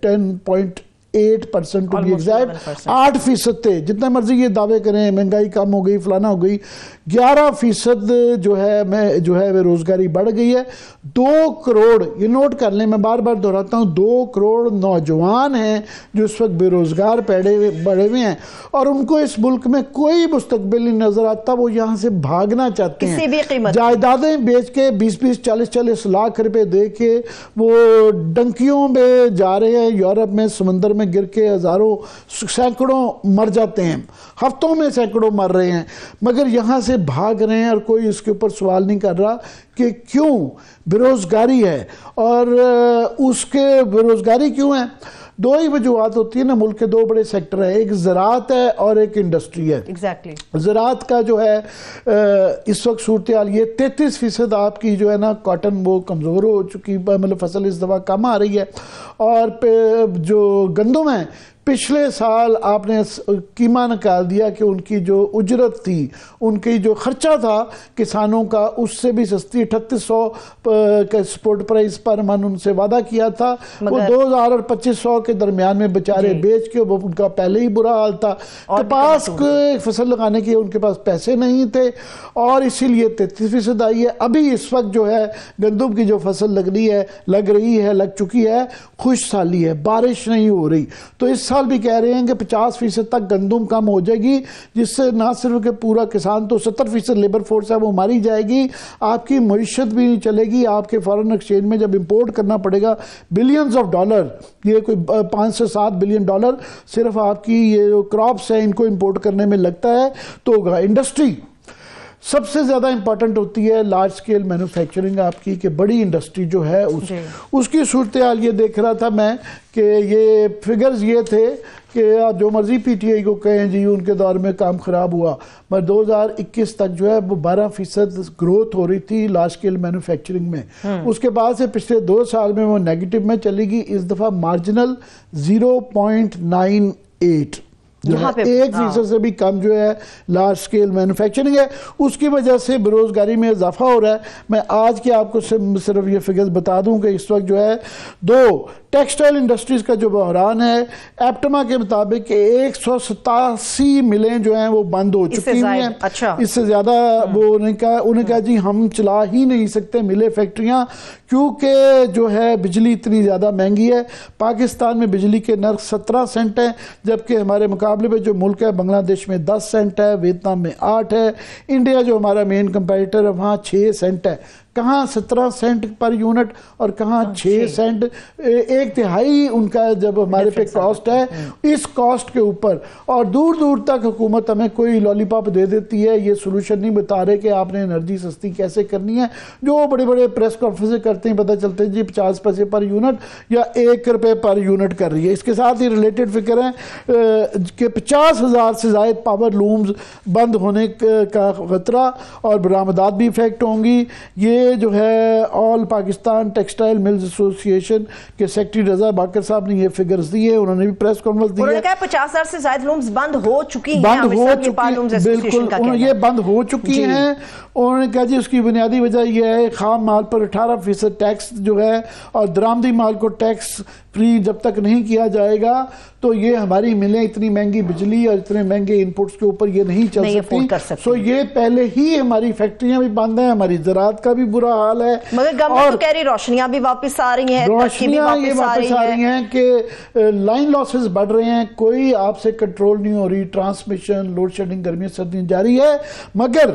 10.8 8% to be exact 8% تھے. جتنا مرضی یہ دعوے کریں مہنگائی کم ہو گئی فلانا ہو گئی, 11% جو ہے بے روزگاری بڑھ گئی ہے. 2 کروڑ, یہ نوٹ کر لیں, میں بار بار دہراتا ہوں, 2 کروڑ نوجوان ہیں جو اس وقت بے روزگار بڑھے ہوئے ہیں, اور ان کو اس ملک میں کوئی مستقبل نہیں نظر آتا. وہ یہاں سے بھاگنا چاہتے ہیں, جائیدادیں بیچ کے 20-20 40-40 لاکھ روپے دے کے وہ ڈنکیوں میں جا رہے ہیں. یورپ میں سمندر میں گر کے ہزاروں سینکڑوں مر جاتے ہیں, ہفتوں میں سینکڑوں مر رہے ہیں, مگر یہاں سے بھاگ رہے ہیں اور کوئی اس کے اوپر سوال نہیں کر رہا کہ کیوں بے روزگاری ہے. اور اس کے بے روزگاری کیوں ہے؟ 2 ہی وجوہات ہوتی ہیں نا. ملک کے 2 بڑے سیکٹر ہیں, ایک زراعت ہے اور ایک انڈسٹری ہے. زراعت کا جو ہے اس وقت صورتحال یہ 33% آپ کی جو ہے نا کاٹن وہ کمزور ہو چکی, مطلب فصل اس دفعہ کم آ رہی ہے. اور جو گندم ہے, پچھلے سال آپ نے قیمہ نکال دیا کہ ان کی جو اجرت تھی, ان کی جو خرچہ تھا کسانوں کا, اس سے بھی سستی 3800 کا سپورٹ پرائز پر من ان سے وعدہ کیا تھا, وہ 2000 اور 2500 کے درمیان میں بچارے بیچ کے, وہ ان کا پہلے ہی برا حال تھا. کپاس فصل لگانے کے ان کے پاس پیسے نہیں تھے اور اسی لیے 33% آئی ہے. ابھی اس وقت جو ہے گندم کی جو فصل لگ رہی ہے لگ چکی ہے, خوش سالی ہے, بارش نہیں ہو رہی. تو اس سال بھی کہہ رہے ہیں کہ 50% تک گندم کم ہو جائے گی, جس سے نہ صرف کہ پورا کسان تو 70% لیبر فورس ہے وہ ماری جائے گی, آپ کی معیشت بھی نہیں چلے گی. آپ کے فارن ایکسچینج میں جب امپورٹ کرنا پڑے گا بلینز آف ڈالر, یہ کوئی 5 سے 7 بلین ڈالر صرف آپ کی یہ جو کراپس ہیں ان کو امپورٹ کرنے میں لگتا ہے, تو انڈسٹری سب سے زیادہ امپورٹنٹ ہوتی ہے. لارج سکیل مینوفیکچرنگ آپ کی, کہ بڑی انڈسٹری جو ہے اس کی صورتحال یہ دیکھ رہا تھا میں کہ یہ فگرز یہ تھے کہ جو مرضی پی ٹی آئی کو کہیں جی ان کے دور میں کام خراب ہوا, مگر 2021 تک جو ہے وہ 12% گروتھ ہو رہی تھی لارج سکیل مینوفیکچرنگ میں. اس کے بعد سے پچھلے 2 سال میں وہ نیگیٹو میں چلی گئی. اس دفعہ مارجنل 0.98 جو ہے 1% سے بھی کم جو ہے لارج سکیل مینوفیکچرنگ ہے. اس کی وجہ سے بے روزگاری میں اضافہ ہو رہا ہے. میں آج کے آپ کو صرف یہ فگرز بتا دوں کہ اس وقت جو ہے 2 ٹیکسٹائل انڈسٹریز کا جو بحران ہے, ایپٹما کے مطابق 187 ملیں جو ہیں وہ بند ہو چکی ہوئی ہیں. اس سے زیادہ وہ انہیں کہا جی ہم چلا ہی نہیں سکتے ملیں فیکٹریاں, کیونکہ جو ہے بجلی اتنی زیادہ مہنگی ہے. پاکستان میں بجلی کے نرخ 17 سینٹ ہیں, جبکہ ہمارے مقابلے میں جو ملک ہے بنگلہ دیش میں 10 سینٹ ہے, ویتنام میں 8 ہے, انڈیا جو ہمارا مین کمپیٹیٹر ہے وہاں 6 سینٹ ہے. کہاں 17 سینٹ پر یونٹ اور کہاں 6 سینٹ, 1/3 ان کا جب ہمارے پہ کاسٹ ہے. اس کاسٹ کے اوپر اور دور دور تک حکومت ہمیں کوئی لالی پاپ دے دیتی ہے, یہ سولوشن نہیں بتا رہے کہ آپ نے انرجی سستی کیسے کرنی ہے. جو بڑے بڑے پریس کانفرنسیں کرتے ہیں پتہ چلتے ہیں جی 50 پیسے پر یونٹ یا 1 روپے پر یونٹ کر رہی ہے. اس کے ساتھ ہی ریلیٹڈ فکر ہے کہ 50,000 سے زائد پاور لومز بند ہونے کا خطرہ اور برآمدات بھی افیکٹ ہوں گی. یہ جو ہے آل پاکستان ٹیکسٹائل ملز ایسوسی ایشن کے سیکٹری رضا باقر صاحب نے یہ فگرز دی ہے, انہوں نے بھی پریس کانفرنس دی ہے. انہوں نے کہا 50,000 سے زائد لومز بند ہو چکی ہیں, بالکل یہ بند ہو چکی ہیں. انہوں نے کہا جی اس کی بنیادی وجہ یہ ہے خام مال پر 18% ٹیکس جو ہے, اور درآمدی مال کو ٹیکس فری جب تک نہیں کیا جائے گا تو یہ ہماری ملیں اتنی مہنگی بجلی اور اتنے مہنگے انپوٹس کے اوپر یہ نہیں چل سکتی. سو یہ پہلے ہی ہماری فیکٹریاں بھی بند ہیں, ہماری زراعت کا بھی برا حال ہے. مگر گورنمنٹ تو کہہ رہی روشنیاں بھی واپس آ رہی ہیں, روشنیاں یہ واپس آ رہی ہیں کہ لائن لاسز بڑھ رہے ہیں, کوئی آپ سے کنٹرول نہیں ہو رہی, ٹرانسمیشن لوڈ شیڈنگ گرمیاں سردیاں جاری ہے. مگر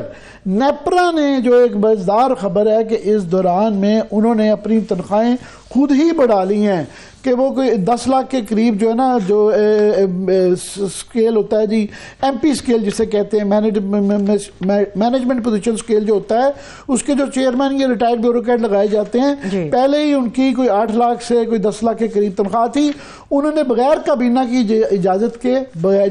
نیپرا نے جو ایک مزیدار خبر ہے کہ اس دوران میں انہوں نے اپنی تنخواہیں خود ہی بڑھا لی ہیں کہ وہ کوئی 10 لاکھ کے قریب جو ہے نا جو سکیل ہوتا ہے جی ایم پی سکیل جسے کہتے ہیں مینجمنٹ پوزیشن سکیل جو ہوتا ہے, اس کے جو چیئرمین یہ ریٹائرڈ بیوروکریٹ لگائے جاتے ہیں, پہلے ہی ان کی کوئی 8 لاکھ سے کوئی 10 لاکھ کے قریب تنخواہ تھی. انہوں نے بغیر کابینہ کی اجازت کے,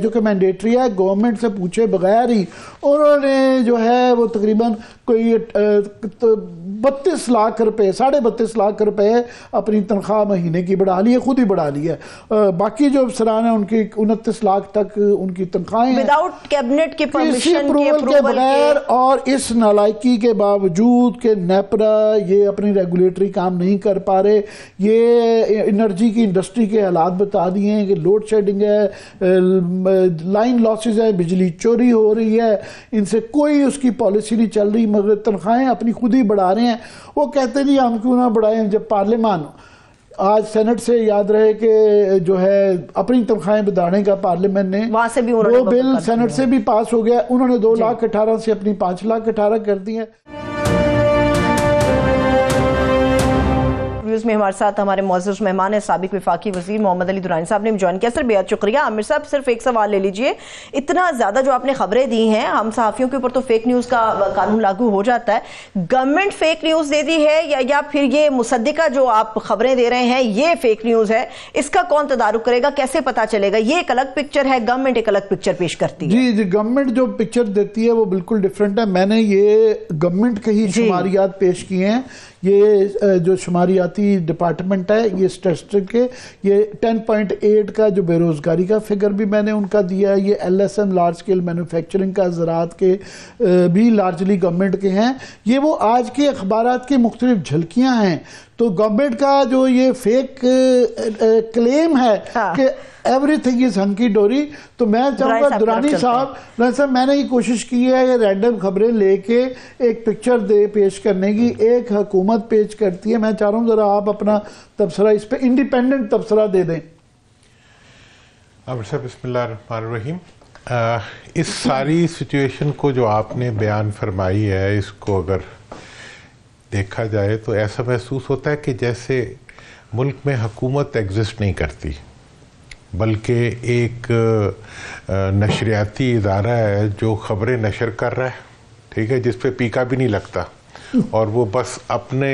جو کہ مینڈیٹری ہے, گورنمنٹ سے پوچھے بغیر ہی انہوں نے جو ہے وہ تقریباً کوئی 32 لاکھ روپے 32.5 لاکھ روپے اپنی تنخواہ مہینے کی بڑھا لی ہے، خود ہی بڑھا لی ہے۔ باقی جو افسران ہیں ان کی 29 لاکھ تک ان کی تنخواہیں ہیں وداؤٹ کیبنٹ کے پرمیشن اپروول کے بغیر، اور اس نالائکی کے باوجود کہ نیپرا یہ اپنی ریگولیٹری کام نہیں کر پا رہے، یہ انرجی کی انڈسٹری کے حالات بتا دیے ہیں کہ لوڈ شیڈنگ ہے، لائن لاسز ہے، بجلی چوری ہو رہی ہے، ان سے کوئی اس کی پالیسی نہیں چل رہی، مگر تنخواہیں اپنی خود ہی بڑھا رہے ہیں۔ وہ کہتے نہیں ہم کیوں نہ بڑھائیں، جب پارلیمان آج سینٹ سے یاد رہے کہ جو ہے اپنی تنخواہیں بڑھانے کا پارلیمنٹ نے وہاں سے بھی وہ بل سینٹ سے بھی پاس ہو گیا، انہوں نے 2,18,000 سے اپنی 5,18,000 کر دی ہے۔ ویوز میں ہمارے ساتھ ہمارے معزز مہمان ہیں سابق وفاقی وزیر محمد علی درانی صاحب نے جوائن کیا۔ سر بہت شکریہ۔ عامر صاحب صرف ایک سوال لے لیجئے، اتنا زیادہ جو آپ نے خبریں دی ہیں، ہم صحافیوں کے اوپر تو فیک نیوز کا قانون لاگو ہو جاتا ہے، گورنمنٹ فیک نیوز دے دی ہے یا پھر یہ مصدقہ جو آپ خبریں دے رہے ہیں یہ فیک نیوز ہے، اس کا کون تدارک کرے گا، کیسے پتا چلے گا؟ یہ ایک الگ پکچر ہے، گورنمنٹ ایک الگ پکچر پیش کرتی ہے۔ جی گورنمنٹ جو پکچر دیتی ہے وہ بالکل ڈیفرنٹ ہے۔ میں نے یہ گورنمنٹ کے ہی شماریات پیش کیے ہیں، یہ جو شماریاتی ڈپارٹمنٹ ہے یہ اسٹیٹسٹک کے، یہ 10.8 کا جو بے روزگاری کا فگر بھی میں نے ان کا دیا ہے، یہ LSM لارج اسکیل مینوفیکچرنگ کا زراعت کے بھی لارجلی گورنمنٹ کے ہیں۔ یہ وہ آج کے اخبارات کی مختلف جھلکیاں ہیں۔ تو گورنمنٹ کا جو یہ فیک کلیم ہے کہ ایوری تھنگ از ہنکی ڈوری، تو میں چاہوں گا درانی صاحب میں نے یہ کوشش کی ہے یہ رینڈم خبریں لے کے ایک پکچر پیش کرنے کی، ایک حکومت پیش کرتی ہے، میں چاہ رہا ہوں ذرا آپ اپنا تبصرہ اس پہ انڈیپینڈنٹ تبصرہ دے دیں۔ عامر صاحب بسم اللہ الرحمن الرحیم۔ اس ساری سچویشن کو جو آپ نے بیان فرمائی ہے، اس کو اگر دیکھا جائے تو ایسا محسوس ہوتا ہے کہ جیسے ملک میں حکومت ایگزسٹ نہیں کرتی، بلکہ ایک نشریاتی ادارہ ہے جو خبریں نشر کر رہا ہے، ٹھیک ہے، جس پہ پیکا بھی نہیں لگتا، اور وہ بس اپنے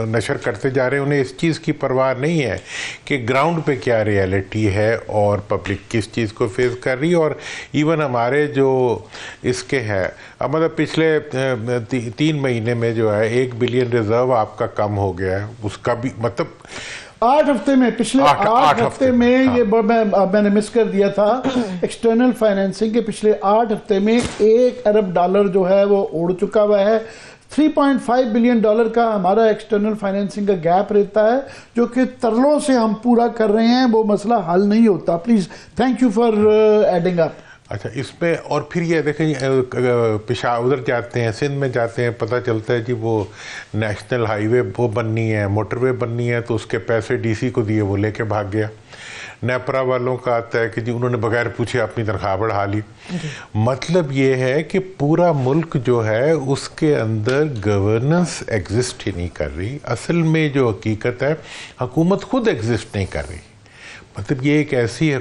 نشر کرتے جا رہے ہیں۔ انہیں اس چیز کی پرواہ نہیں ہے کہ گراؤنڈ پہ کیا ریئلٹی ہے اور پبلک کس چیز کو فیس کر رہی ہے۔ اور ایون ہمارے جو اس کے ہے، مطلب پچھلے 3 مہینے میں جو ہے 1 بلین ریزرو آپ کا کم ہو گیا ہے، اس کا بھی مطلب 8 ہفتے میں، پچھلے 8 ہفتے میں، یہ میں نے مس کر دیا تھا، ایکسٹرنل فائنینسنگ کے پچھلے 8 ہفتے میں $1 ارب جو ہے وہ اڑ چکا ہوا ہے۔ $3.5 بلین کا ہمارا ایکسٹرنل فائنینسنگ کا گیپ رہتا ہے، جو کہ ترلوں سے ہم پورا کر رہے ہیں، وہ مسئلہ حل نہیں ہوتا۔ Please thank you for adding up. اچھا، اس میں اور پھر یہ دیکھیں پشاور ادھر جاتے ہیں، سندھ میں جاتے ہیں، پتہ چلتا ہے جی وہ نیشنل ہائی وے وہ بننی ہے، موٹر وے بننی ہے، تو اس کے پیسے ڈی سی کو دیے، وہ لے کے بھاگ گیا۔ نیپرا والوں کا آتا ہے کہ جی انہوں نے بغیر پوچھے اپنی تنخواہ بڑھا لی۔ مطلب یہ ہے کہ پورا ملک جو ہے اس کے اندر گورننس ایگزسٹ ہی نہیں کر رہی۔ اصل میں جو حقیقت ہے حکومت خود ایگزسٹ نہیں کر رہی۔ مطلب یہ ایک ایسی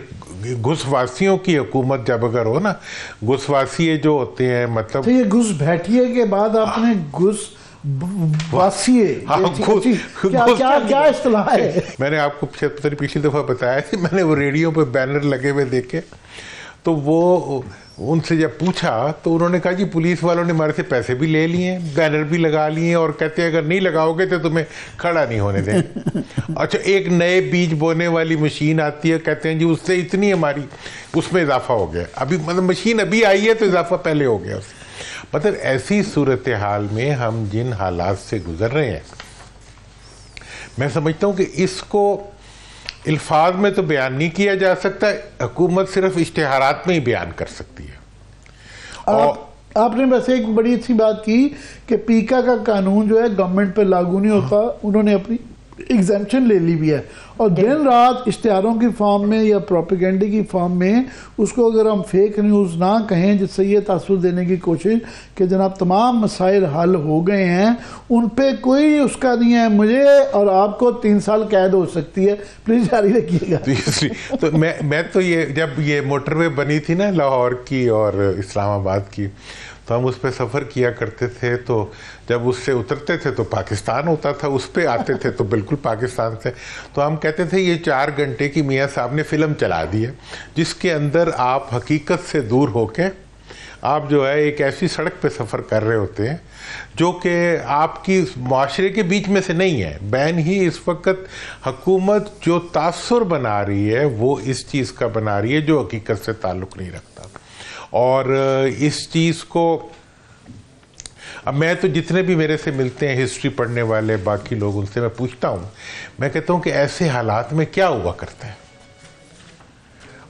گھس واسیوں کی حکومت جب اگر ہو نا، گھس واسیے جو ہوتے ہیں، مطلب یہ گھس بیٹھیے کے بعد آپ نے گھس واسیے کیا اصطلاح ہے؟ میں نے آپ کو پچھلی دفعہ بتایا تھی، میں نے وہ ریڈیو پہ بینر لگے ہوئے دیکھے، تو وہ ان سے جب پوچھا تو انہوں نے کہا جی پولیس والوں نے ہمارے سے پیسے بھی لے لیے ہیں، بینر بھی لگا لیے ہیں، اور کہتے ہیں اگر نہیں لگاؤ گے تو تمہیں کھڑا نہیں ہونے دیں۔ اچھا، ایک نئے بیج بونے والی مشین آتی ہے، کہتے ہیں جی اس سے اتنی ہماری اس میں اضافہ ہو گیا، ابھی مطلب مشین ابھی آئی ہے تو اضافہ پہلے ہو گیا۔ مطلب ایسی صورتحال میں ہم جن حالات سے گزر رہے ہیں، میں سمجھتا ہوں کہ اس کو الفاظ میں تو بیان نہیں کیا جا سکتا، حکومت صرف اشتہارات میں ہی بیان کر سکتی ہے۔ آپ نے بس ایک بڑی اچھی بات کی کہ پیکا کا قانون جو ہے گورنمنٹ پہ لاگو نہیں ہوتا، انہوں نے اپنی ایگزیمپشن لے لی بھی ہے، اور دن رات اشتہاروں کی فارم میں یا پروپیگنڈے کی فارم میں اس کو اگر ہم فیک نیوز نہ کہیں، جس سے یہ تاثر دینے کی کوشش کہ جناب تمام مسائل حل ہو گئے ہیں، ان پہ کوئی اس کا نہیں ہے۔ مجھے اور آپ کو 3 سال قید ہو سکتی ہے۔ پلیز جاری رکھیے گا۔ تو میں تو یہ جب یہ موٹر وے بنی تھی نا لاہور کی اور اسلام آباد کی، تو ہم اس پہ سفر کیا کرتے تھے، تو جب اس سے اترتے تھے تو پاکستان ہوتا تھا، اس پہ آتے تھے تو بالکل پاکستان سے، تو ہم کہتے تھے یہ 4 گھنٹے کی میاں صاحب نے فلم چلا دی ہے، جس کے اندر آپ حقیقت سے دور ہو کے آپ جو ہے ایک ایسی سڑک پہ سفر کر رہے ہوتے ہیں جو کہ آپ کی معاشرے کے بیچ میں سے نہیں ہے. بین ہی اس وقت حکومت جو تاثر بنا رہی ہے وہ اس چیز کا بنا رہی ہے جو حقیقت سے تعلق نہیں رکھتا. اور اس چیز کو اب میں تو جتنے بھی میرے سے ملتے ہیں ہسٹری پڑھنے والے باقی لوگ, ان سے میں پوچھتا ہوں, میں کہتا ہوں کہ ایسے حالات میں کیا ہوا کرتا ہے,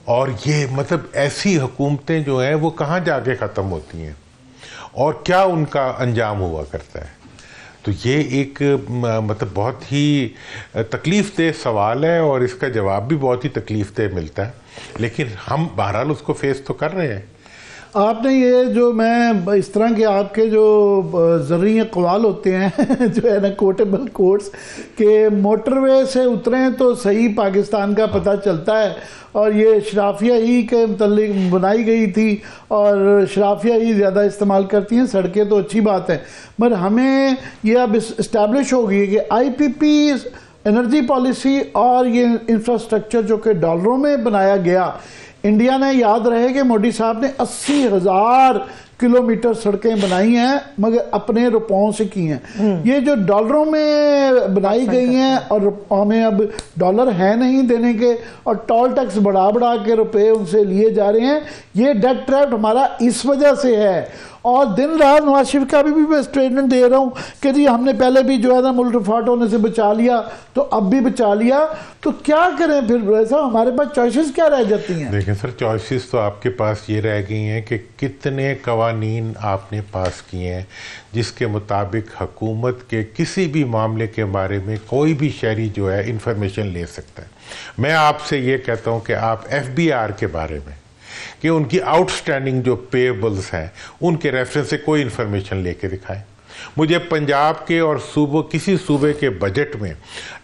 اور یہ مطلب ایسی حکومتیں جو ہیں وہ کہاں جا کے ختم ہوتی ہیں اور کیا ان کا انجام ہوا کرتا ہے. تو یہ ایک مطلب بہت ہی تکلیف دہ سوال ہے اور اس کا جواب بھی بہت ہی تکلیف دہ ملتا ہے, لیکن ہم بہرحال اس کو فیس تو کر رہے ہیں. آپ نے یہ جو میں اس طرح کے آپ کے جو زرعی اقوال ہوتے ہیں جو ہے نا کوٹیبل کوٹس کہ موٹر وے سے اتریں تو صحیح پاکستان کا پتہ چلتا ہے, اور یہ اشرافیہ ہی کے متعلق بنائی گئی تھی اور اشرافیہ ہی زیادہ استعمال کرتی ہیں سڑکیں, تو اچھی بات ہے. مگر ہمیں یہ اب اسٹیبلش ہو گئی ہے کہ آئی پی پی انرجی پالیسی اور یہ انفراسٹرکچر جو کہ ڈالروں میں بنایا گیا, انڈیا نے, یاد رہے کہ مودی صاحب نے 80,000 کلومیٹر سڑکیں بنائی ہیں مگر اپنے روپوں سے کی ہیں. یہ جو ڈالروں میں بنائی گئی ہیں اور ہمیں اب ڈالر ہے نہیں دینے کے, اور ٹول ٹیکس بڑھا کے روپے ان سے لیے جا رہے ہیں, یہ ڈیٹ ٹریپ ہمارا اس وجہ سے ہے. اور دن رات نواز شریف کا بھی میں اسٹیٹمنٹ دے رہا ہوں کہ جی ہم نے پہلے بھی جو ہے نا ملک رفاٹ ہونے سے بچا لیا تو اب بھی بچا لیا, تو کیا کریں پھر ایسا, ہمارے پاس چوائسز کیا رہ جاتی ہیں؟ دیکھیں سر, چوائسز تو آپ کے پاس یہ رہ گئی ہیں کہ کتنے قوانین آپ نے پاس کیے ہیں جس کے مطابق حکومت کے کسی بھی معاملے کے بارے میں کوئی بھی شہری جو ہے انفارمیشن لے سکتا ہے. میں آپ سے یہ کہتا ہوں کہ آپ ایف بی آر کے بارے میں کہ ان کی آؤٹ سٹینڈنگ جو پیبلز ہیں ان کے ریفرنس سے کوئی انفارمیشن لے کے دکھائیں. مجھے پنجاب کے اور کسی صوبے کے بجٹ میں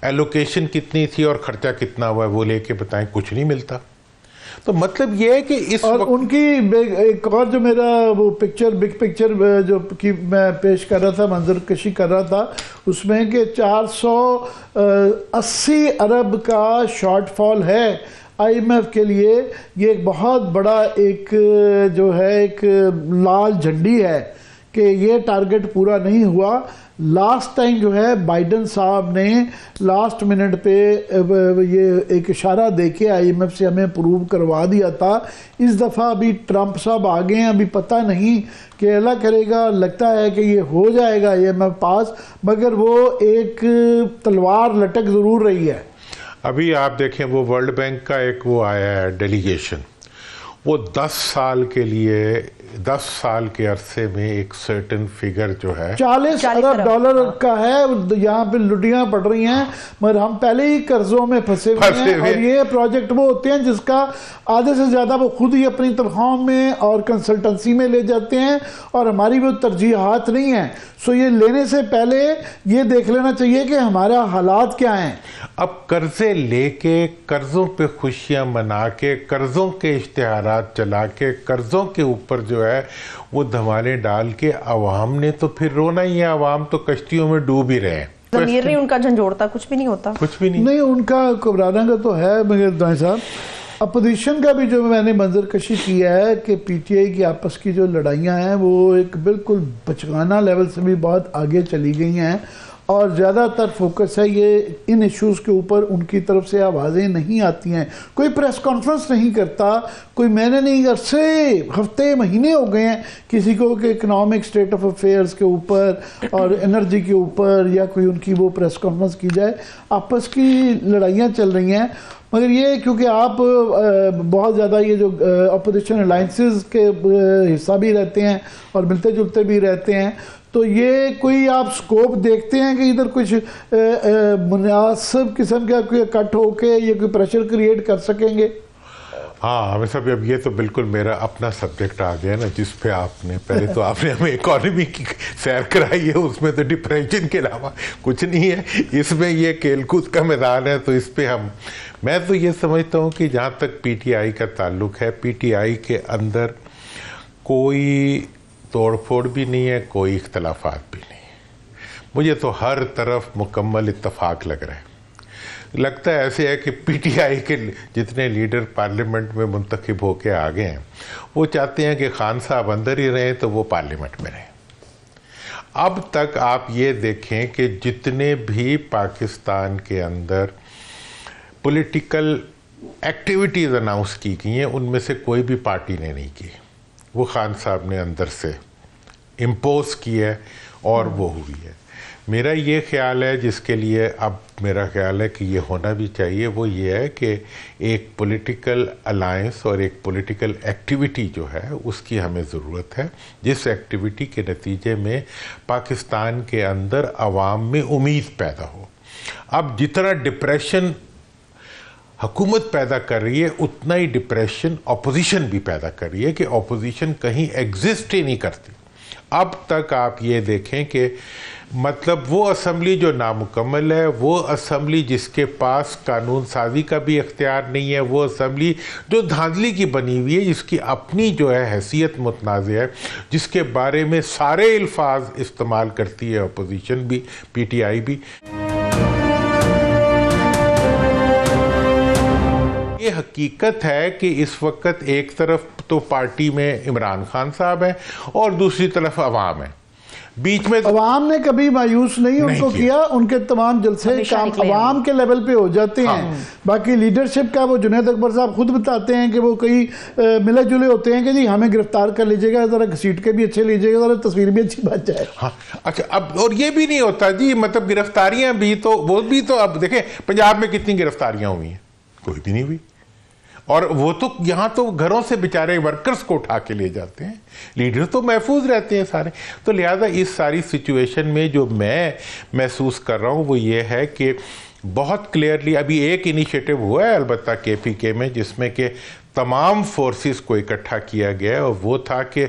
ایلوکیشن کتنی تھی اور خرچہ کتنا ہوا ہے وہ لے کے بتائیں, کچھ نہیں ملتا. تو مطلب یہ ہے کہ اس اور ان کی ایک اور جو میرا وہ پکچر بگ پکچر جو کی میں پیش کر رہا تھا, منظر کشی کر رہا تھا, اس میں کہ 480 ارب کا شارٹ فال ہے آئی ایم ایف کے لیے. یہ ایک بہت بڑا ایک جو ہے ایک لال جھنڈی ہے کہ یہ ٹارگٹ پورا نہیں ہوا. لاسٹ ٹائم جو ہے بائیڈن صاحب نے لاسٹ منٹ پہ یہ ایک اشارہ دے کے آئی ایم ایف سے ہمیں پروو کروا دیا تھا. اس دفعہ ابھی ٹرمپ صاحب آگے ہیں, ابھی پتہ نہیں کہ اللہ کرے گا, لگتا ہے کہ یہ ہو جائے گا آئی ایم ایف پاس, مگر وہ ایک تلوار لٹک ضرور رہی ہے. ابھی آپ دیکھیں وہ ورلڈ بینک کا ایک وہ آیا ہے ڈیلیگیشن, وہ 10 سال کے لیے 10 سال کے عرصے میں ایک سرٹن فگر جو ہے 40 ارب ڈالر کا ہے. یہاں پہ لٹیاں پڑ رہی ہیں مگر ہم پہلے ہی قرضوں میں پھنسے ہوئے ہیں, اور یہ پروجیکٹ وہ ہوتے ہیں جس کا آدھے سے زیادہ وہ خود ہی اپنی تنخواہوں میں اور کنسلٹنسی میں لے جاتے ہیں, اور ہماری وہ ترجیحات نہیں ہیں. سو یہ لینے سے پہلے یہ دیکھ لینا چاہیے کہ ہمارا حالات کیا ہیں. اب قرضے لے کے, قرضوں پہ خوشیاں منا کے, قرضوں کے اشتہارات چلا کے, قرضوں کے اوپر جو ہے وہ دھمالے ڈال کے, عوام نے تو پھر رونا ہی ہے. عوام تو کشتیوں میں ڈوب ہی رہے ہیں. ضمیر نہیں ان کا جھنجھوڑتا, کچھ بھی نہیں ہوتا, کچھ بھی نہیں ان کا گھبرانا کا تو ہے. مگر دائیں صاحب اپوزیشن کا بھی جو میں نے منظر کشی کیا ہے کہ پی ٹی آئی کی آپس کی جو لڑائیاں ہیں وہ ایک بالکل بچگانہ لیول سے بھی بہت آگے چلی گئی ہیں, اور زیادہ تر فوکس ہے یہ ان ایشوز کے اوپر, ان کی طرف سے آوازیں نہیں آتی ہیں. کوئی پریس کانفرنس نہیں کرتا, کوئی میں نے نہیں, عرصے ہفتے مہینے ہو گئے ہیں کسی کو کہ اکنامک سٹیٹ آف افیئرس کے اوپر اور انرجی کے اوپر یا کوئی ان کی وہ پریس کانفرنس کی جائے. آپس کی لڑائیاں چل رہی ہیں. مگر یہ کیونکہ آپ بہت زیادہ یہ جو اپوزیشن الائنسز کے حصہ بھی رہتے ہیں اور ملتے جلتے بھی رہتے ہیں, تو یہ کوئی آپ سکوپ دیکھتے ہیں کہ ادھر کچھ مناسب قسم کا کوئی اکٹھ ہو کے یہ کوئی پریشر کریٹ کر سکیں گے؟ ہاں ہمیں صاحب اب یہ تو بالکل میرا اپنا سبجیکٹ آ گیا نا, جس پہ آپ نے پہلے تو آپ نے ہمیں اکانومی کی سیر کرائی ہے, اس میں تو ڈپریشن کے علاوہ کچھ نہیں ہے. اس میں یہ کھیل کود کا میدان ہے, تو اس پہ میں تو یہ سمجھتا ہوں کہ جہاں تک پی ٹی آئی کا تعلق ہے, پی ٹی آئی کے اندر کوئی توڑ پھوڑ بھی نہیں ہے, کوئی اختلافات بھی نہیں. مجھے تو ہر طرف مکمل اتفاق لگ رہا ہے. لگتا ہے ایسے ہے کہ پی ٹی آئی کے جتنے لیڈر پارلیمنٹ میں منتخب ہو کے آ گئے ہیں وہ چاہتے ہیں کہ خان صاحب اندر ہی رہیں تو وہ پارلیمنٹ میں رہیں. اب تک آپ یہ دیکھیں کہ جتنے بھی پاکستان کے اندر پولیٹیکل ایکٹیویٹیز اناؤنس کی گئی ہیں ان میں سے کوئی بھی پارٹی نے نہیں کی. وہ خان صاحب نے اندر سے امپوز کی ہے اور وہ ہوئی ہے. میرا یہ خیال ہے جس کے لیے اب میرا خیال ہے کہ یہ ہونا بھی چاہیے وہ یہ ہے کہ ایک پولیٹیکل الائنس اور ایک پولیٹیکل ایکٹیویٹی جو ہے اس کی ہمیں ضرورت ہے جس ایکٹیویٹی کے نتیجے میں پاکستان کے اندر عوام میں امید پیدا ہو. اب جتنا ڈپریشن حکومت پیدا کر رہی ہے اتنا ہی ڈپریشن اپوزیشن بھی پیدا کر رہی ہے کہ اپوزیشن کہیں ایگزسٹ ہی نہیں کرتی. اب تک آپ یہ دیکھیں کہ مطلب وہ اسمبلی جو نامکمل ہے وہ اسمبلی جس کے پاس قانون سازی کا بھی اختیار نہیں ہے وہ اسمبلی جو دھاندلی کی بنی ہوئی ہے جس کی اپنی جو ہے حیثیت متنازع ہے جس کے بارے میں سارے الفاظ استعمال کرتی ہے اپوزیشن بھی پی ٹی آئی بھی. یہ حقیقت ہے کہ اس وقت ایک طرف تو پارٹی میں عمران خان صاحب ہیں اور دوسری طرف عوام ہیں. بیچ میں عوام نے کبھی مایوس نہیں ان کو کیا. ان کے تمام جلسے کام عوام کے لیول پہ ہو جاتے ہیں. باقی لیڈرشپ کا وہ جنید اکبر صاحب خود بتاتے ہیں کہ وہ کئی ملے جلے ہوتے ہیں کہ جی ہمیں گرفتار کر لیجیے گا ذرا گھسیٹ کے بھی اچھے لیجیے گا ذرا تصویر بھی اچھی بات جائے. ہاں اچھا اب اور یہ بھی نہیں ہوتا جی مطلب گرفتاریاں بھی تو وہ بھی تو اب دیکھیں پنجاب میں کتنی گرفتاریاں ہوئی ہیں کوئی بھی نہیں ہوئی. اور وہ تو یہاں تو گھروں سے بیچارے ورکرز کو اٹھا کے لے جاتے ہیں. لیڈر تو محفوظ رہتے ہیں سارے. تو لہذا اس ساری سچویشن میں جو میں محسوس کر رہا ہوں وہ یہ ہے کہ بہت کلیئرلی ابھی ایک انیشیٹو ہوا ہے البتہ کے پی کے میں جس میں کہ تمام فورسز کو اکٹھا کیا گیا ہے اور وہ تھا کہ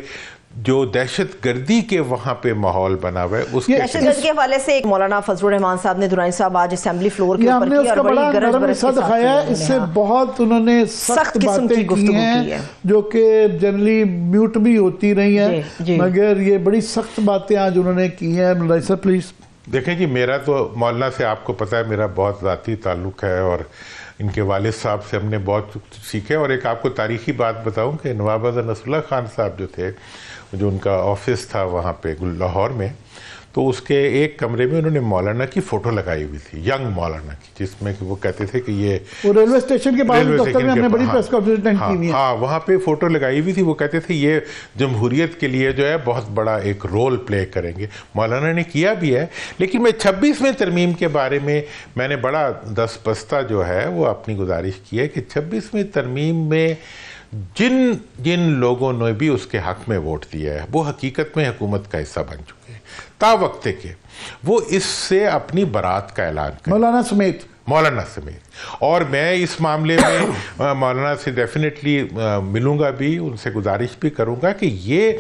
جو دہشت گردی کے وہاں پہ ماحول بنا ہوا ہے اس دہشت گردی کے حوالے سے ایک مولانا فضل الرحمان صاحب نے درانی صاحب آج اسمبلی فلور کے اوپر کی اور بڑی گرج برج کے ساتھ دکھایا ہے. اس سے بہت انہوں نے سخت باتیں کی ہیں جو کہ جنرلی میوٹ بھی ہوتی رہی ہیں مگر یہ بڑی سخت باتیں آج انہوں نے کی ہیں. مولانا صاحب پلیز. دیکھیں جی میرا تو مولانا سے آپ کو پتہ ہے میرا بہت ذاتی تعلق ہے اور ان کے والد صاحب سے ہم نے بہت سیکھے. اور ایک آپ کو تاریخی بات بتاؤں کہ نواب نصر اللہ خان صاحب جو تھے جو ان کا آفس تھا وہاں پہ لاہور میں تو اس کے ایک کمرے میں انہوں نے مولانا کی فوٹو لگائی ہوئی تھی ینگ مولانا کی جس میں وہ کہتے تھے کہ یہ ریلوے اسٹیشن کے پاس دفتر میں ہم نے بڑی پریس کانفرنس کی ہوئی ہے. ہاں وہاں پہ فوٹو لگائی ہوئی تھی. وہ کہتے تھے یہ جمہوریت کے لیے جو ہے بہت بڑا ایک رول پلے کریں گے. مولانا نے کیا بھی ہے. لیکن میں 26ویں ترمیم کے بارے میں نے بڑا دست بستہ جو ہے وہ اپنی گزارش کی ہے کہ 26ویں ترمیم میں جن لوگوں نے بھی اس کے حق میں ووٹ دیا ہے وہ حقیقت میں حکومت کا حصہ بن چکے ہیں تا وقت کے وہ اس سے اپنی برات کا اعلان کریں مولانا سمیت. اور میں اس معاملے میں مولانا سے ڈیفینیٹلی ملوں گا بھی ان سے گزارش بھی کروں گا کہ یہ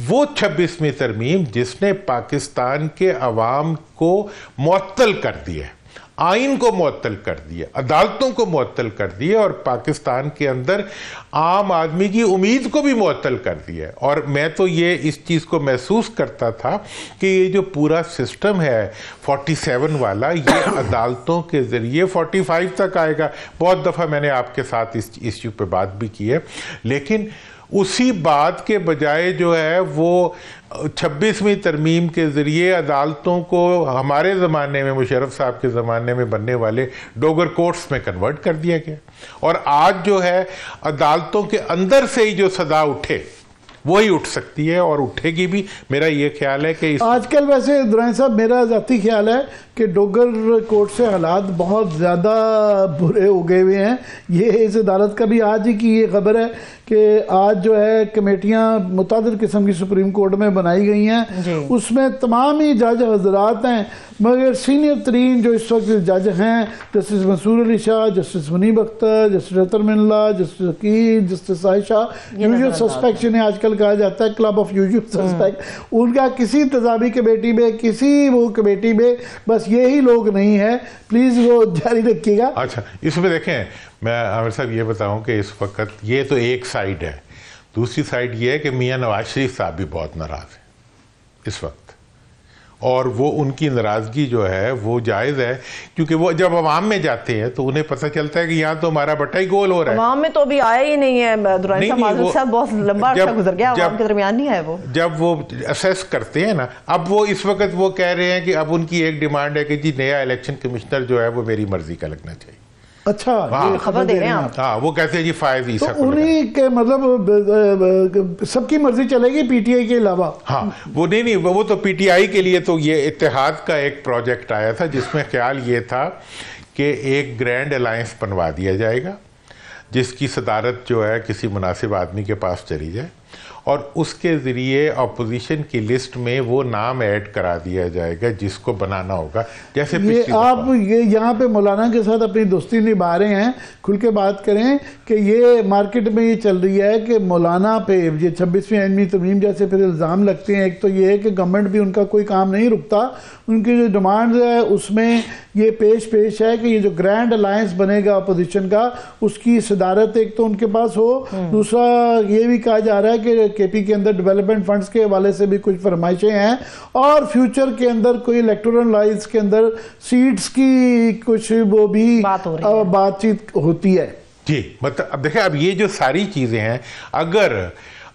وہ 26ویں ترمیم جس نے پاکستان کے عوام کو معطل کر دیا ہے آئین کو معطل کر دیا عدالتوں کو معطل کر دیا اور پاکستان کے اندر عام آدمی کی امید کو بھی معطل کر دیا ہے. اور میں تو یہ اس چیز کو محسوس کرتا تھا کہ یہ جو پورا سسٹم ہے 47 والا یہ عدالتوں کے ذریعے 45 تک آئے گا. بہت دفعہ میں نے آپ کے ساتھ اس ایشو پہ بات بھی کی ہے لیکن اسی بات کے بجائے جو ہے وہ 26ویں ترمیم کے ذریعے عدالتوں کو ہمارے زمانے میں مشرف صاحب کے زمانے میں بننے والے ڈوگر کورٹس میں کنورٹ کر دیا گیا. اور آج جو ہے عدالتوں کے اندر سے ہی جو صدا اٹھے وہی اٹھ سکتی ہے اور اٹھے گی بھی. میرا یہ خیال ہے کہ آج کل ویسے درانی صاحب میرا ذاتی خیال ہے کہ ڈوگر کورٹ سے حالات بہت زیادہ برے ہو گئے ہوئے ہیں. یہ اس عدالت کا بھی آج ہی کی یہ خبر ہے کہ آج جو ہے کمیٹیاں متعدد قسم کی سپریم کورٹ میں بنائی گئی ہیں اس میں تمام ہی جج حضرات ہیں مگر سینئر ترین جو اس وقت جج ہیں جسٹس منصور علی شاہ جسٹس منیب اختر جسٹس اطہر من اللہ جسٹس عقیل جسٹس عائشہ یوزول سسپیکٹ جنہیں آج کل کہا جاتا ہے کلب آف یوزول سسپیکٹ ان کا کسی انتظامی کمیٹی میں کسی وہ کمیٹی میں بس یہی لوگ نہیں ہے. پلیز وہ جاری رکھیے گا. اچھا اس میں دیکھیں میں عامر صاحب یہ بتاؤں کہ اس وقت یہ تو ایک سائیڈ ہے. دوسری سائیڈ یہ ہے کہ میاں نواز شریف صاحب بھی بہت ناراض ہیں اس وقت اور وہ ان کی ناراضگی جو ہے وہ جائز ہے، کیونکہ وہ جب عوام میں جاتے ہیں تو انہیں پتہ چلتا ہے کہ یہاں تو ہمارا بٹا ہی گول ہو رہا ہے. عوام میں تو ابھی آیا ہی نہیں ہے درانی صاحب، معذرت صاحب بہت لمبا عرصہ گزر گیا، عوام کے درمیان نہیں ہے وہ. جب وہ اسیس کرتے ہیں نا، اب وہ اس وقت وہ کہہ رہے ہیں کہ اب ان کی ایک ڈیمانڈ ہے کہ جی نیا الیکشن کمشنر جو ہے وہ میری مرضی کا لگنا چاہیے. اچھا خبر دے رہے ہیں آپ. ہاں وہ کہتے ہیں جی فائز عیسیٰ کو انہیں کے مطلب سب کی مرضی چلے گی پی ٹی آئی کے علاوہ. ہاں وہ نہیں وہ تو پی ٹی آئی کے لیے تو یہ اتحاد کا ایک پروجیکٹ آیا تھا جس میں خیال یہ تھا کہ ایک گرینڈ الائنس بنوا دیا جائے گا جس کی صدارت جو ہے کسی مناسب آدمی کے پاس چلی جائے، اور اس کے ذریعے اپوزیشن کی لسٹ میں وہ نام ایڈ کرا دیا جائے گا جس کو بنانا ہوگا. جیسے یہ آپ یہ یہاں پہ مولانا کے ساتھ اپنی دوستی نبھا رہے ہیں، کھل کے بات کریں کہ یہ مارکیٹ میں یہ چل رہی ہے کہ مولانا پہ یہ 26ویں آئینی ترمیم جیسے پھر الزام لگتے ہیں. ایک تو یہ ہے کہ گورنمنٹ بھی ان کا کوئی کام نہیں رکتا، ان کی جو ڈیمانڈ ہے اس میں یہ پیش ہے کہ یہ جو گرینڈ الائنس بنے گا اپوزیشن کا، اس کی صدارت ایک تو ان کے پاس ہو، دوسرا یہ بھی کہا جا رہا ہے کہ کے پی کے اندر ڈیولپمنٹ فنڈز کے حوالے سے بھی کچھ فرمائشیں ہیں، اور فیوچر کے اندر کوئی الیکٹورل لائنز کے اندر سیٹس کی کچھ وہ بھی بات چیت ہوتی ہے. جی مطلب اب دیکھیں، اب یہ جو ساری چیزیں ہیں، اگر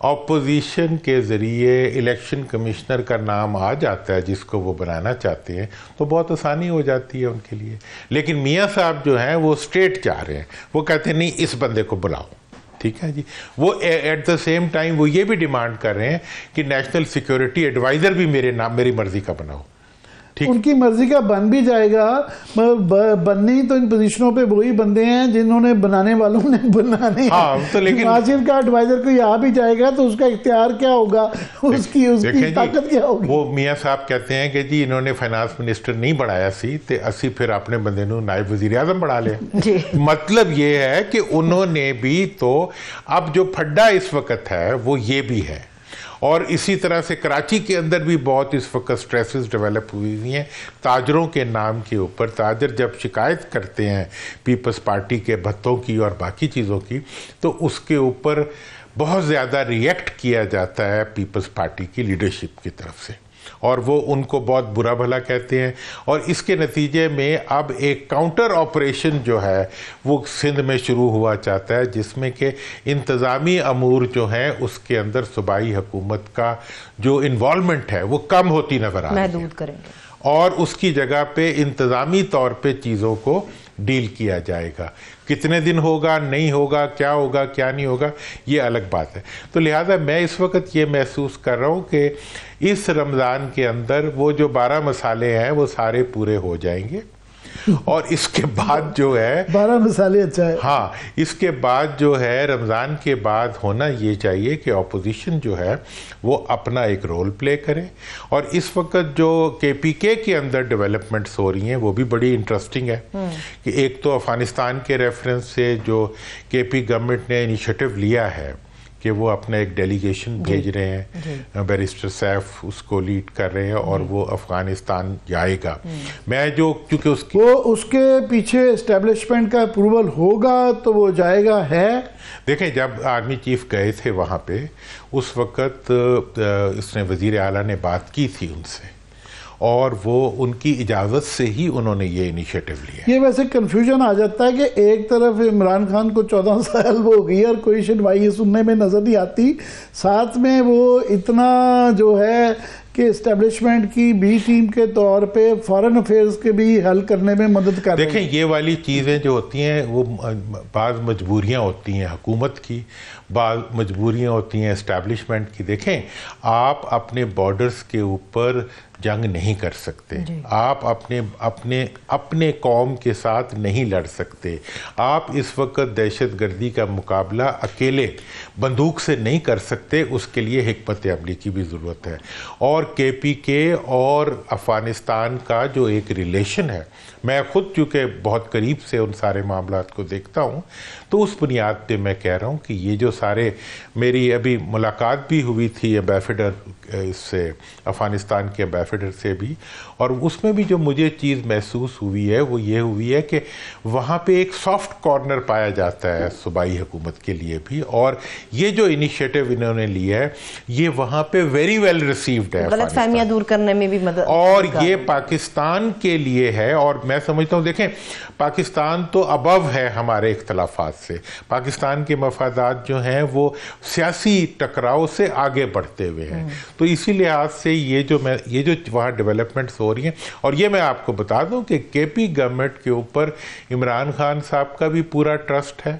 اپوزیشن کے ذریعے الیکشن کمشنر کا نام آ جاتا ہے جس کو وہ بنانا چاہتے ہیں تو بہت آسانی ہو جاتی ہے ان کے لیے. لیکن میاں صاحب جو ہیں وہ اسٹریٹ چاہ رہے ہیں، وہ کہتے ہیں نہیں اس بندے کو بلاؤ. ٹھیک ہے جی. وہ ایٹ دا سیم ٹائم وہ یہ بھی ڈیمانڈ کر رہے ہیں کہ نیشنل سیکیورٹی ایڈوائزر بھی میری مرضی کا بناؤ. ان کی مرضی کا بن بھی جائے گا، بننی تو ان پوزیشنوں پہ وہی بندے ہیں جنہوں نے بنانے والوں نے بنانے. تو لیکن آصف کا ایڈوائزر کوئی آ بھی جائے گا تو اس کا اختیار کیا ہوگا، اس کی طاقت کیا ہوگی. وہ میاں صاحب کہتے ہیں کہ جی انہوں نے فائنانس منسٹر نہیں بڑھایا سی تے اسی پھر اپنے بندے نو نائب وزیر اعظم بڑھا لیا. مطلب یہ ہے کہ انہوں نے بھی تو اب جو پھڈا اس وقت ہے وہ یہ بھی ہے. اور اسی طرح سے کراچی کے اندر بھی بہت اس وقت سٹریسز ڈیولپ ہوئی ہیں تاجروں کے نام کے اوپر. تاجر جب شکایت کرتے ہیں پیپلز پارٹی کے بھتوں کی اور باقی چیزوں کی تو اس کے اوپر بہت زیادہ ریئیکٹ کیا جاتا ہے پیپلز پارٹی کی لیڈرشپ کی طرف سے، اور وہ ان کو بہت برا بھلا کہتے ہیں. اور اس کے نتیجے میں اب ایک کاؤنٹر آپریشن جو ہے وہ سندھ میں شروع ہوا چاہتا ہے جس میں کہ انتظامی امور جو ہیں اس کے اندر صوبائی حکومت کا جو انوالومنٹ ہے وہ کم ہوتی نظر آ رہی ہے، محدود کریں گے، اور اس کی جگہ پہ انتظامی طور پہ چیزوں کو ڈیل کیا جائے گا. کتنے دن ہوگا، نہیں ہوگا، کیا نہیں ہوگا، یہ الگ بات ہے. تو لہٰذا میں اس وقت یہ محسوس کر رہا ہوں کہ اس رمضان کے اندر وہ جو 12 مسالے ہیں وہ سارے پورے ہو جائیں گے، اور اس کے بعد جو ہے 12 مسالے اچھا ہے. ہاں اس کے بعد جو ہے رمضان کے بعد ہونا یہ چاہیے کہ اپوزیشن جو ہے وہ اپنا ایک رول پلے کرے. اور اس وقت جو کے پی کے اندر ڈیولپمنٹس ہو رہی ہیں وہ بھی بڑی انٹرسٹنگ ہے کہ ایک تو افغانستان کے ریفرنس سے جو کے پی گورنمنٹ نے انیشیٹو لیا ہے کہ وہ اپنا ایک ڈیلیگیشن بھیج رہے ہیں، بیرسٹر سیف اس کو لیڈ کر رہے ہیں اور وہ افغانستان جائے گا. میں جو کیونکہ اس کے پیچھے اسٹیبلشمنٹ کا اپروول ہوگا تو وہ جائے گا. ہے دیکھیں جب آرمی چیف گئے تھے وہاں پہ اس وقت اس نے وزیر اعلیٰ نے بات کی تھی ان سے، اور وہ ان کی اجازت سے ہی انہوں نے یہ انیشیٹو لیا. یہ ویسے کنفیوژن آ جاتا ہے کہ ایک طرف عمران خان کو 14 سال وہ ہو گئی اور کوئی شنوائی سننے میں نظر نہیں آتی، ساتھ میں وہ اتنا جو ہے کہ اسٹیبلشمنٹ کی بی ٹیم کے طور پہ فارن افیئرز کے بھی حل کرنے میں مدد کر رہے ہیں. دیکھیں یہ والی چیزیں جو ہوتی ہیں وہ بعض مجبوریاں ہوتی ہیں حکومت کی، بعض مجبوریاں ہوتی ہیں اسٹیبلشمنٹ کی. دیکھیں آپ اپنے بارڈرز کے اوپر جنگ نہیں کر سکتے، آپ اپنے قوم کے ساتھ نہیں لڑ سکتے. آپ اس وقت دہشت گردی کا مقابلہ اکیلے بندوق سے نہیں کر سکتے، اس کے لیے حکمت عملی کی بھی ضرورت ہے. اور کے پی کے اور افغانستان کا جو ایک ریلیشن ہے، میں خود چونکہ بہت قریب سے ان سارے معاملات کو دیکھتا ہوں، تو اس بنیاد پہ میں کہہ رہا ہوں کہ یہ جو سارے، میری ابھی ملاقات بھی ہوئی تھی ایمبیسڈر اس سے افغانستان کے ایمبیسڈر سے بھی, اور اس میں بھی جو مجھے چیز محسوس ہوئی ہے وہ یہ ہوئی ہے کہ وہاں پہ ایک سافٹ کارنر پایا جاتا ہے صوبائی حکومت کے لیے بھی, اور یہ جو انیشیٹو انہوں نے لیا ہے یہ وہاں پہ ویری ویل ریسیوڈ ہے, غلط فہمیاں دور کرنے میں بھی مدد, اور یہ پاکستان کے لیے ہے. اور میں سمجھتا ہوں دیکھیں پاکستان تو ابو ہے ہمارے اختلافات سے, پاکستان کے مفادات جو ہیں وہ سیاسی ٹکراؤ سے آگے بڑھتے ہوئے ہیں, تو اسی لحاظ سے یہ جو وہاں ڈیولپمنٹس ہو رہی ہیں. اور یہ میں آپ کو بتا دوں کہ کے پی گورنمنٹ کے اوپر عمران خان صاحب کا بھی پورا ٹرسٹ ہے,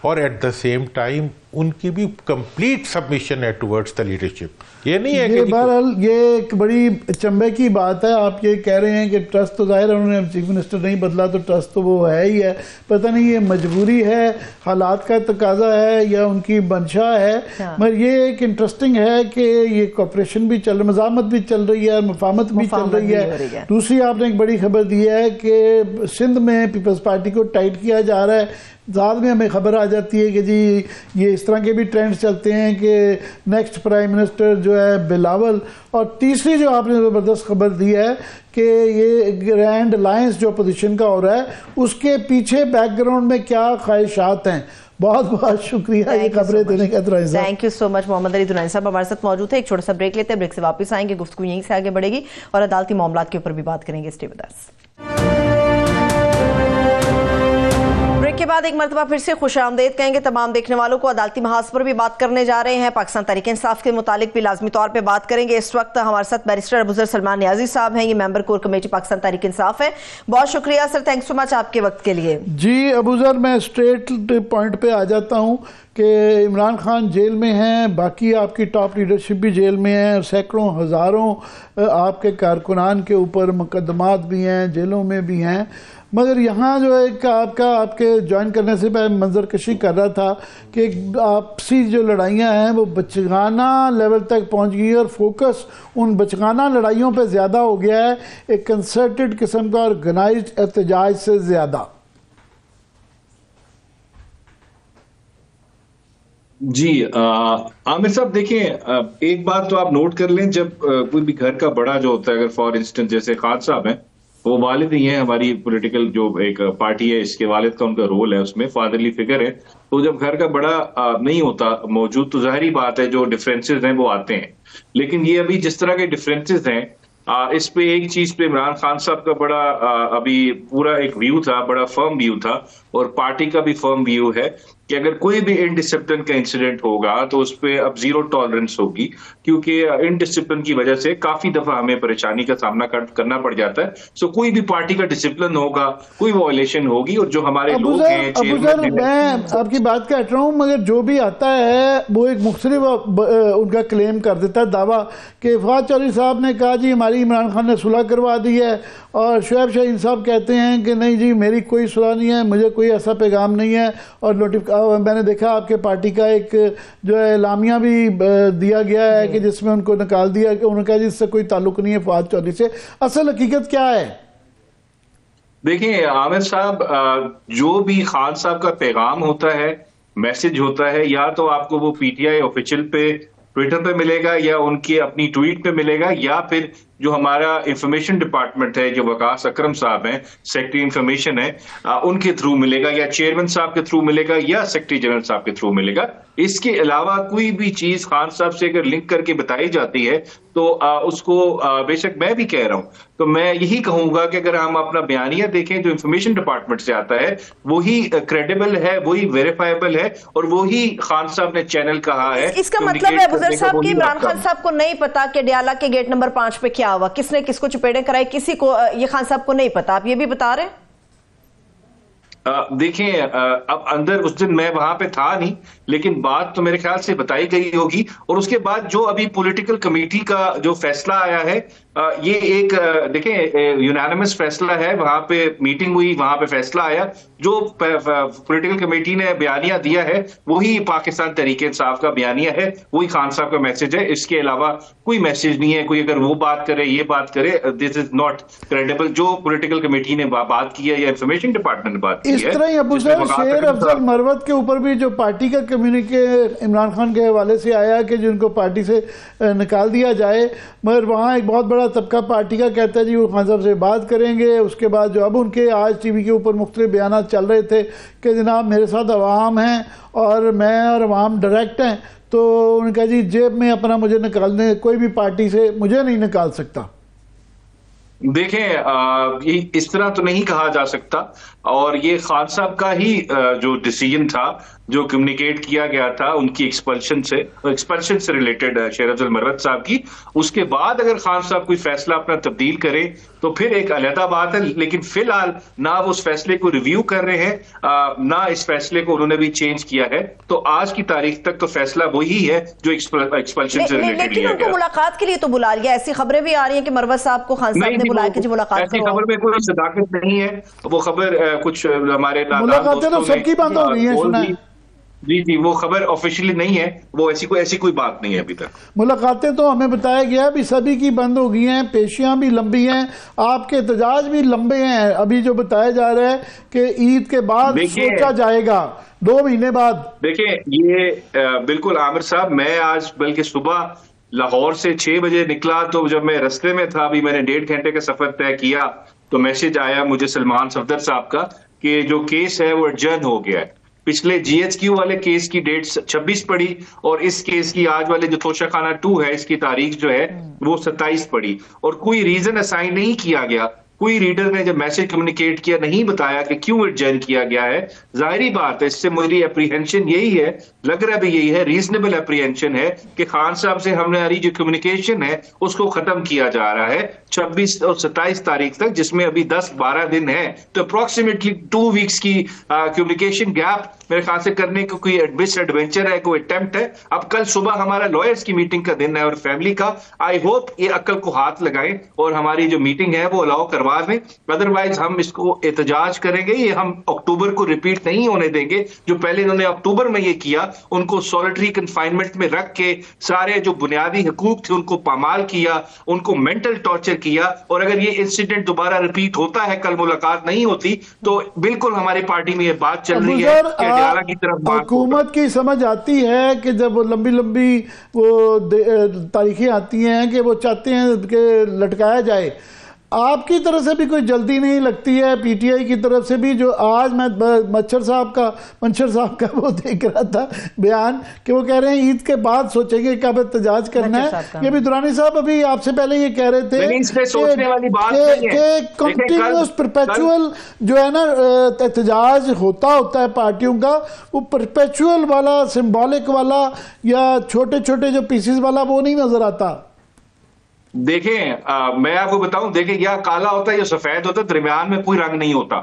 اور ایٹ دا سیم ٹائم ان کی بھی کمپلیٹ سبمیشن ہے ٹورڈز دا لیڈرشپ. یہ نہیں ہے کہ بہرحال یہ ایک بڑی چنبے کی بات ہے. آپ یہ کہہ رہے ہیں کہ ٹرسٹ تو ظاہر ہے انہوں نے چیف منسٹر نہیں بدلا تو ٹرسٹ تو وہ ہے ہی ہے, پتہ نہیں یہ مجبوری ہے, حالات کا تقاضا ہے, یا ان کی منشا ہے. مگر یہ ایک انٹرسٹنگ ہے کہ یہ کوپریشن بھی چل رہی, مزاحمت بھی چل رہی ہے, مفاہمت بھی چل رہی ہے. دوسری آپ نے ایک بڑی خبر دی ہے کہ سندھ میں پیپلز پارٹی کو ٹائٹ کیا جا رہا ہے. بعد میں ہمیں خبر آ جاتی ہے کہ جی یہ اس طرح کے بھی ٹرینڈز چلتے ہیں کہ نیکسٹ پرائم منسٹر جو ہے بلاول. اور تیسری جو آپ نے زبردست خبر دی ہے کہ یہ گرینڈ الائنس جو اپوزیشن کا ہو رہا ہے اس کے پیچھے بیک گراؤنڈ میں کیا خواہشات ہیں. بہت بہت شکریہ یہ خبریں دینے کا. تھینک یو سو مچ. محمد علی درانی صاحب ہمارے ساتھ موجود ہے. ایک چھوٹا سا بریک لیتے ہیں, بریک سے واپس آئیں گے, گفتگو یہیں سے آگے بڑھے گی اور عدالتی معاملات کے اوپر بھی بات کریں گے. Stay with us. بریک کے بعد ایک مرتبہ پھر سے خوش آمدید کہیں گے تمام دیکھنے والوں کو. عدالتی محاذ پر بھی بات کرنے جا رہے ہیں, پاکستان تحریک انصاف کے متعلق بھی لازمی طور پہ بات کریں گے. اس وقت ہمارے ساتھ بیرسٹر ابوذر سلمان نیازی صاحب ہیں, یہ ممبر کور کمیٹی پاکستان تحریک انصاف ہے. بہت شکریہ سر, تھینکس سو مچ آپ کے وقت کے لیے. جی ابوذر, میں اسٹریٹ پوائنٹ پہ آ جاتا ہوں کہ عمران خان جیل میں ہیں, باقی آپ کی ٹاپ لیڈرشپ بھی جیل میں ہیں, اور سینکڑوں ہزاروں آپ کے کارکنان کے اوپر مقدمات بھی ہیں, جیلوں میں بھی ہیں. مگر یہاں جو ایک آپ کے جوائن کرنے سے میں منظر کشی کر رہا تھا کہ آپسی جو لڑائیاں ہیں وہ بچگانہ لیول تک پہنچ گئی, اور فوکس ان بچگانہ لڑائیوں پہ زیادہ ہو گیا ہے ایک کنسرٹڈ قسم کا آرگنائزڈ احتجاج سے زیادہ. جی عامر صاحب, دیکھیں ایک بات تو آپ نوٹ کر لیں, جب کوئی بھی گھر کا بڑا جو ہوتا ہے, اگر فار انسٹنس جیسے خان صاحب ہیں, وہ والد ہی ہیں, ہماری پولیٹیکل جو ایک پارٹی ہے اس کے والد کا ان کا رول ہے اس میں, فادرلی فگر ہے, تو جب گھر کا بڑا نہیں ہوتا موجود تو ظاہری بات ہے جو ڈفرینسز ہیں وہ آتے ہیں. لیکن یہ ابھی جس طرح کے ڈفرینسز ہیں اس پہ ایک چیز پہ عمران خان صاحب کا بڑا ابھی پورا ایک ویو تھا, بڑا فرم ویو تھا, اور پارٹی کا بھی فرم ویو ہے کہ اگر کوئی بھی انڈسپلن کا انسیڈنٹ ہوگا تو اس پہ اب زیرو ٹالرنس ہوگی, کیونکہ انڈسپلن کی وجہ سے کافی دفعہ ہمیں پریشانی کا سامنا کرنا پڑ جاتا ہے. سو کوئی بھی پارٹی کا ڈسپلن ہوگا, کوئی وائلیشن ہوگی, اور جو ہمارے لوگ ہیں میں آپ کی بات کہہ رہا ہوں, مگر جو بھی آتا ہے وہ ایک مختلف ان کا کلیم کر دیتا ہے, دعویٰ کہ فواد چودھری صاحب نے کہا جی ہماری عمران خان نے صلح کروا دی ہے, اور شعیب شاہین صاحب کہتے ہیں کہ نہیں جی میری کوئی صلح نہیں ہے, مجھے کوئی ایسا پیغام نہیں ہے. اور میں نے دیکھا آپ کے پارٹی کا ایک جو ہے اعلامیہ بھی دیا گیا ہے کہ جس میں ان کو نکال دیا کہ انہوں نے کہا جی اس سے کوئی تعلق نہیں ہے فواد چودھری سے. اصل حقیقت کیا ہے؟ دیکھیں عامر صاحب, جو بھی خان صاحب کا پیغام ہوتا ہے, میسج ہوتا ہے, یا تو آپ کو وہ پی ٹی آئی آفیشیل پہ ٹویٹر پہ ملے گا, یا ان کی اپنی ٹویٹ پہ ملے گا, یا پھر جو ہمارا انفارمیشن ڈپارٹمنٹ ہے جو وقاص اکرم صاحب ہیں, سیکرٹری انفارمیشن ہے, ان کے تھرو ملے گا, یا چیئرمین صاحب کے تھرو ملے گا, یا سیکرٹری جنرل صاحب کے تھرو ملے گا. اس کے علاوہ کوئی بھی چیز خان صاحب سے اگر لنک کر کے بتائی جاتی ہے تو اس کو بے شک میں بھی کہہ رہا ہوں, تو میں یہی کہوں گا کہ اگر ہم اپنا بیانیہ دیکھیں جو انفارمیشن ڈپارٹمنٹ سے آتا ہے وہی کریڈیبل ہے, وہی ویریفائبل ہے, اور وہی خان صاحب نے چینل کہا ہے. اس کا مطلب ہے ابوذر صاحب کہ عمران خان صاحب کو نہیں پتا کہ ڈیالہ کے گیٹ نمبر 5 پہ کیا ہوا, کس نے کس کو چپیڑیں کرائی, کسی کو یہ خان صاحب کو نہیں پتا, آپ یہ بھی بتا رہے ہیں؟ دیکھیں اب اندر اس دن میں وہاں پہ تھا نہیں, لیکن بات تو میرے خیال سے بتائی گئی ہوگی, اور اس کے بعد جو ابھی پولیٹیکل کمیٹی کا جو فیصلہ آیا ہے یہ ایک دیکھیں یونانیمس فیصلہ ہے, وہاں پہ میٹنگ ہوئی, وہاں پہ فیصلہ آیا, جو پولیٹیکل کمیٹی نے بیانیہ دیا ہے وہی پاکستان تحریک انصاف کا بیانیہ ہے, وہی خان صاحب کا میسج ہے, اس کے علاوہ کوئی میسج نہیں ہے. کوئی اگر وہ بات کرے یہ بات کرے, دس از ناٹ کریڈیبل. جو پولیٹیکل کمیٹی نے بات کی ہے یا انفارمیشن ڈپارٹمنٹ نے بات کی ہے, اس طرح ہی ابو صاحب شیر افضل مروت کے اوپر بھی جو پارٹی کا کمیونیکے عمران خان کے حوالے سے آیا کہ جن کو پارٹی سے نکال دیا جائے, مگر وہاں ایک بہت بڑا طبقہ پارٹی کا کہتا ہے جی وہ خان صاحب سے بات کریں گے. اس کے بعد جو اب ان کے آج ٹی وی کے اوپر مختلف بیانات چل رہے تھے کہ جناب میرے ساتھ عوام ہیں اور میں اور عوام ڈائریکٹ ہیں, تو ان کا جی جیب میں اپنا مجھے نکالنے, کوئی بھی پارٹی سے مجھے نہیں نکال سکتا. دیکھیں اس طرح تو نہیں کہا جا سکتا, اور یہ خان صاحب کا ہی جو ڈیسیجن تھا جو کمیونیکیٹ کیا گیا تھا ان کی ایکسپلشن سے ریلیٹڈ شیر افضل مروت صاحب کی. اس کے بعد اگر خان صاحب کوئی فیصلہ اپنا تبدیل کرے تو پھر ایک علیحدہ بات ہے, لیکن فی الحال نہ وہ اس فیصلے کو ریویو کر رہے ہیں, نہ اس فیصلے کو انہوں نے بھی چینج کیا ہے. تو آج کی تاریخ تک تو فیصلہ وہی ہے جو ایکسپلشن سے ریلیٹڈ لیکن ان کو ملاقات کے لیے تو بلا لیا. ایسی خبریں بھی آ رہی ہیں کہ مروت صاحب کو خان صاحب نے بلایا کہ جی ملاقات ایسی خبر میں کوئی صداقت نہیں ہے. وہ خبر کچھ ہمارے ملاقاتیں تو سب کی بند ہو گئی ہیں, سنا ہے جی وہ خبر آفیشلی نہیں ہے, وہ ایسی کوئی بات نہیں ہے ابھی تک. ملاقاتیں تو ہمیں بتایا گیا بھی سبھی کی بند ہو گئی ہیں, پیشیاں بھی لمبی ہیں, آپ کے احتجاج بھی لمبے ہیں. ابھی جو بتایا جا رہا ہے کہ عید کے بعد سوچا جائے گا, 2 مہینے بعد. دیکھیں یہ بالکل عامر صاحب, میں آج بلکہ صبح لاہور سے 6 بجے نکلا, تو جب میں رستے میں تھا, ابھی میں نے 1.5 گھنٹے کا سفر طے کیا, تو میسج آیا مجھے سلمان صفدر صاحب کا کہ جو کیس ہے وہ ایڈجرن ہو گیا ہے. پچھلے جی ایچ کیو والے کیس کی ڈیٹ 26 پڑی, اور اس کیس کی آج والے جو توشہ خانہ 2 ہے اس کی تاریخ جو ہے وہ 27 پڑی, اور کوئی ریزن اسائن نہیں کیا گیا. کوئی ریڈر نے جب میسج کمیونیکیٹ کیا نہیں بتایا کہ کیوں ایڈجرن کیا گیا ہے. ظاہری بات ہے, اس سے میری اپریہنشن یہی ہے, لگ رہا بھی یہی ہے, ریزنیبل اپریہنشن ہے کہ خان صاحب سے ہماری جو کمیونیکیشن ہے اس کو ختم کیا جا رہا ہے 26 اور 27 تاریخ تک, جس میں ابھی 10-12 دن ہے. تو اپروکسیمیٹلی 2 ویکس کی کمیونیکیشن گیپ میرے خیال سے کرنے کو کوئی مس ایڈونچر ہے, کوئی اٹیمپٹ ہے. اب کل صبح ہمارا لائرز کی میٹنگ کا دن ہے اور فیملی کا. آئی ہوپ یہ عقل کو ہاتھ لگائیں اور ہماری جو میٹنگ ہے وہ الاؤ کروا دیں, ادروائز ہم اس کو احتجاج کریں گے. یہ ہم اکتوبر کو ریپیٹ نہیں ہونے دیں گے جو پہلے انہوں نے اکتوبر میں یہ کیا. ان کو سولٹری کنفائنمنٹ میں رکھ کے سارے جو بنیادی حقوق تھے ان کو پامال کیا, ان کو مینٹل ٹارچر کیا. اور اگر یہ انسیڈنٹ دوبارہ ریپیٹ ہوتا ہے, کل ملاقات نہیں ہوتی, تو بالکل ہماری پارٹی میں یہ بات چل رہی ہے کہ اڈیالہ کی طرف حکومت کی سمجھ آتی ہے کہ جب لمبی لمبی وہ تاریخیں آتی ہیں کہ وہ چاہتے ہیں کہ لٹکایا جائے. آپ کی طرف سے بھی کوئی جلدی نہیں لگتی ہے, پی ٹی آئی کی طرف سے بھی؟ جو آج میں منشر صاحب کا وہ دیکھ رہا تھا بیان کہ وہ کہہ رہے ہیں عید کے بعد سوچیں گے کب احتجاج کرنا ہے. یہ بھی درانی صاحب ابھی آپ سے پہلے یہ کہہ رہے تھے کہ کنٹینیوس پرپیچول جو ہے نا احتجاج ہوتا ہے پارٹیوں کا, وہ پرپیچول والا, سمبولک والا یا چھوٹے چھوٹے جو پیسز والا وہ نہیں نظر آتا. دیکھیں میں آپ کو بتاؤں, دیکھیں یا کالا ہوتا ہے یا سفید ہوتا ہے, درمیان میں کوئی رنگ نہیں ہوتا.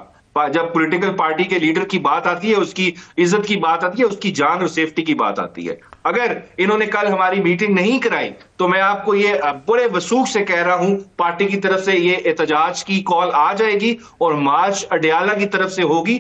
جب پولیٹیکل پارٹی کے لیڈر کی بات آتی ہے, اس کی عزت کی بات آتی ہے, اس کی جان اور سیفٹی کی بات آتی ہے. اگر انہوں نے کل ہماری میٹنگ نہیں کرائی تو میں آپ کو یہ بڑے وثوق سے کہہ رہا ہوں, پارٹی کی طرف سے یہ احتجاج کی کال آ جائے گی اور مارچ اڈیالہ کی طرف سے ہوگی,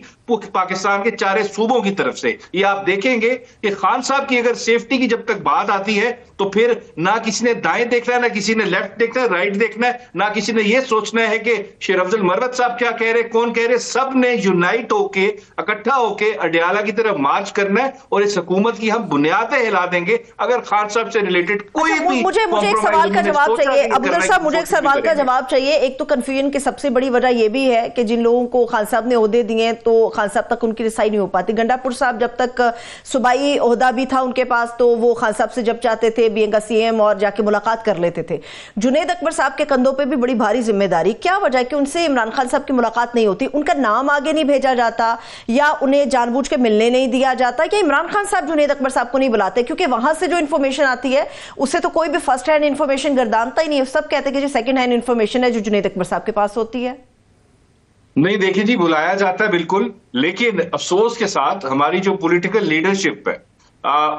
پاکستان کے 4 صوبوں کی طرف سے. یہ آپ دیکھیں گے کہ خان صاحب کی اگر سیفٹی کی جب تک بات آتی ہے تو پھر نہ کسی نے دائیں دیکھنا ہے, نہ کسی نے لیفٹ دیکھنا ہے, رائٹ دیکھنا ہے, نہ کسی نے یہ سوچنا ہے کہ شیر افضل مروت صاحب کیا کہہ رہے, کون کہہ رہے. سب نے یونائٹ ہو کے, اکٹھا ہو کے اڈیالہ کی طرف مارچ کرنا ہے, اور اس حکومت کی ہم بنیادیں ہلا دیں گے اگر خان صاحب سے ریلیٹڈ کوئی بھی. مجھے ایک سوال کا جواب چاہیے عبدالر صاحب, مجھے ایک سوال کا جواب چاہیے. ایک تو کنفیوژن کی سب سے بڑی وجہ یہ بھی ہے کہ جن لوگوں کو خان صاحب نے عہدے دیے ہیں تو خان صاحب تک ان کی رسائی نہیں ہو پاتی. گنڈا پور صاحب جب تک صوبائی عہدہ بھی تھا ان کے پاس تو وہ خان صاحب سے جب چاہتے تھے بی کا سی ایم اور جا کے ملاقات کر لیتے تھے. جنید اکبر صاحب کے کندھوں پہ بھی بڑی بھاری ذمہ داری. کیا وجہ ہے کہ ان سے عمران خان صاحب کی ملاقات نہیں ہوتی؟ ان کا نام آگے نہیں بھیجا جاتا, یا انہیں جان بوجھ کے ملنے نہیں دیا جاتا, یا عمران خان صاحب جنید اکبر صاحب کو نہیں بلاتے؟ کیونکہ وہاں سے جو انفارمیشن آتی ہے اس سے تو کوئی بھی فرسٹ ہینڈ انفارمیشن گردانتا ہی نہیں. سب کہتے ہیں کہ جو سیکنڈ ہینڈ انفارمیشن ہے جو جنید اکبر صاحب کے پاس ہوتی ہے. نہیں دیکھیں جی, بلایا جاتا ہے بالکل, لیکن افسوس کے ساتھ ہماری جو پولیٹیکل لیڈرشپ ہے